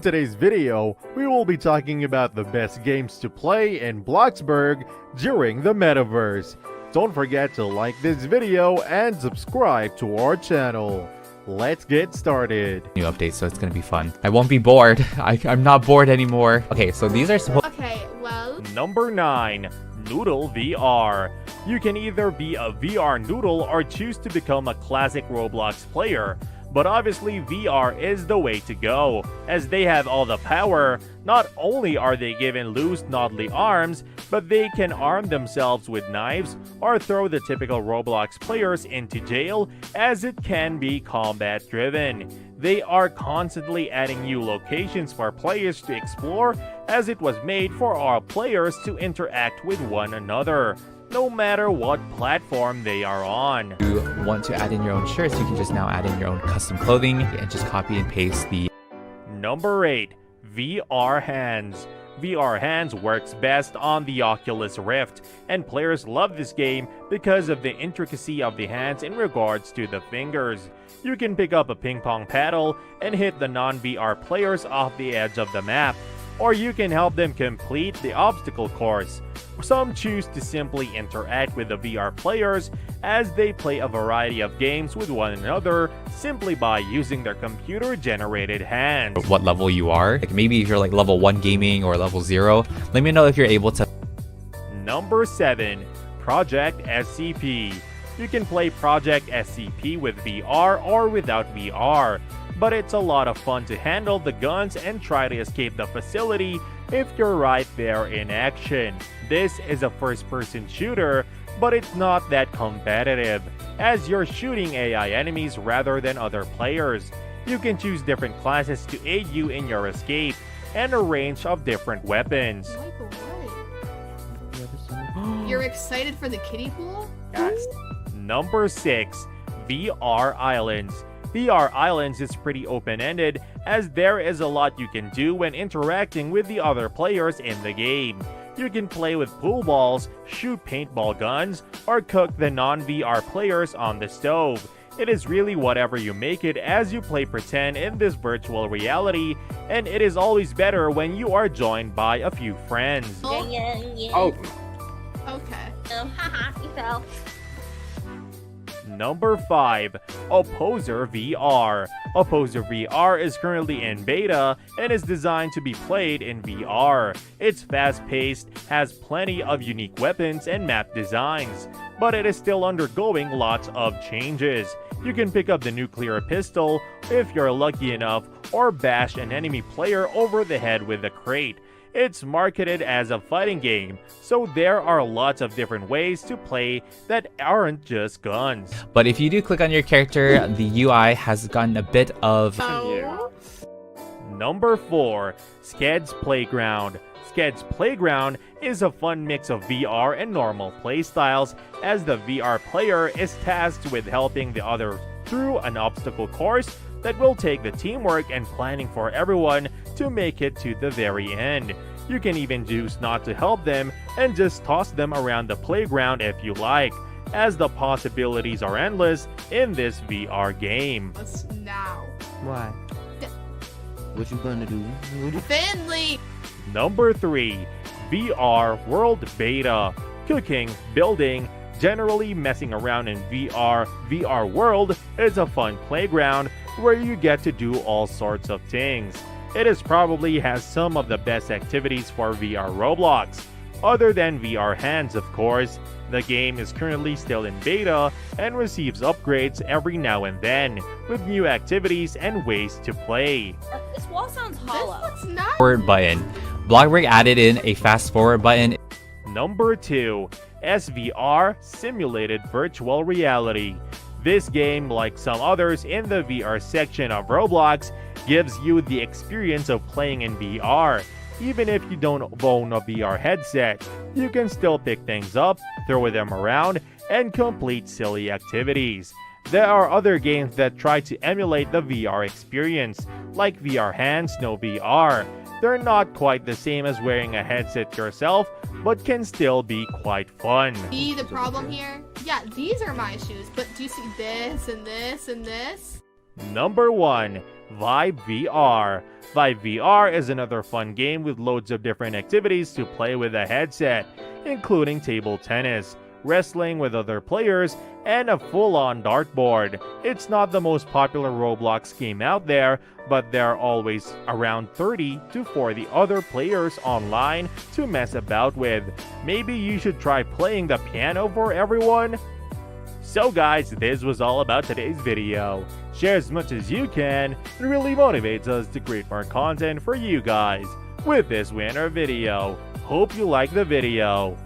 In today's video, we will be talking about the best games to play in Bloxburg during the metaverse. Don't forget to like this video and subscribe to our channel. Let's get started. New update, so it's gonna be fun. I won't be bored. I'm not bored anymore. Okay, so these are supposed. Okay, well. Number 9. Noodle VR. You can either be a VR noodle or choose to become a classic Roblox player. But obviously VR is the way to go, as they have all the power. Not only are they given loose noodly arms, but they can arm themselves with knives or throw the typical Roblox players into jail, as it can be combat driven. They are constantly adding new locations for players to explore, as it was made for all players to interact with one another, no matter what platform they are on. If you want to add in your own shirts, you can just now add in your own custom clothing and just copy and paste the. Number 8. VR Hands. VR Hands works best on the Oculus Rift, and players love this game because of the intricacy of the hands in regards to the fingers. You can pick up a ping pong paddle and hit the non-VR players off the edge of the map, or you can help them complete the obstacle course. Some choose to simply interact with the VR players as they play a variety of games with one another simply by using their computer-generated hands. What level you are. Like maybe if you're like level 1 gaming or level 0, let me know if you're able to. Number 7. Project SCP. You can play Project SCP with VR or without VR, but it's a lot of fun to handle the guns and try to escape the facility if you're right there in action. This is a first-person shooter, but it's not that competitive, as you're shooting AI enemies rather than other players. You can choose different classes to aid you in your escape, and a range of different weapons. Like what? You're excited for the kiddie pool? Yes. Number 6. VR Islands. VR Islands is pretty open-ended, as there is a lot you can do when interacting with the other players in the game. You can play with pool balls, shoot paintball guns, or cook the non-VR players on the stove. It is really whatever you make it as you play pretend in this virtual reality, and it is always better when you are joined by a few friends. Oh. Okay. Haha, you fell. Number 5. Opposer VR. Opposer VR is currently in beta and is designed to be played in VR. It's fast-paced, has plenty of unique weapons and map designs, but it is still undergoing lots of changes. You can pick up the nuclear pistol if you're lucky enough, or bash an enemy player over the head with a crate. It's marketed as a fighting game, so there are lots of different ways to play that aren't just guns. But if you do click on your character, the UI has gotten a bit of. Oh. Number 4. Sked's Playground. Sked's Playground is a fun mix of VR and normal playstyles, as the VR player is tasked with helping the other through an obstacle course that will take the teamwork and planning for everyone to make it to the very end. You can even choose not to help them and just toss them around the playground if you like, as the possibilities are endless in this VR game. Let's now. Why? What you gonna do? Finley! Number 3. VR World Beta. Cooking, building, generally messing around in VR. VR World is a fun playground where you get to do all sorts of things. It is probably has some of the best activities for VR Roblox, other than VR Hands of course. The game is currently still in beta and receives upgrades every now and then, with new activities and ways to play. This wall sounds hollow. This looks nice. Forward button. Bloxburg added in a fast forward button. Number 2. SVR Simulated Virtual Reality. This game, like some others in the VR section of Roblox, gives you the experience of playing in VR. Even if you don't own a VR headset, you can still pick things up, throw them around, and complete silly activities. There are other games that try to emulate the VR experience, like VR Hands No VR. They're not quite the same as wearing a headset yourself, but can still be quite fun. See the problem here? Yeah, these are my shoes, but do you see this and this and this? Number 1. Vibe VR. Vibe VR is another fun game with loads of different activities to play with a headset, including table tennis, wrestling with other players, and a full-on dartboard. It's not the most popular Roblox game out there, but there are always around 30 to 40 other players online to mess about with. Maybe you should try playing the piano for everyone? So guys, this was all about today's video. Share as much as you can, it really motivates us to create more content for you guys. With this, we end our video. Hope you like the video.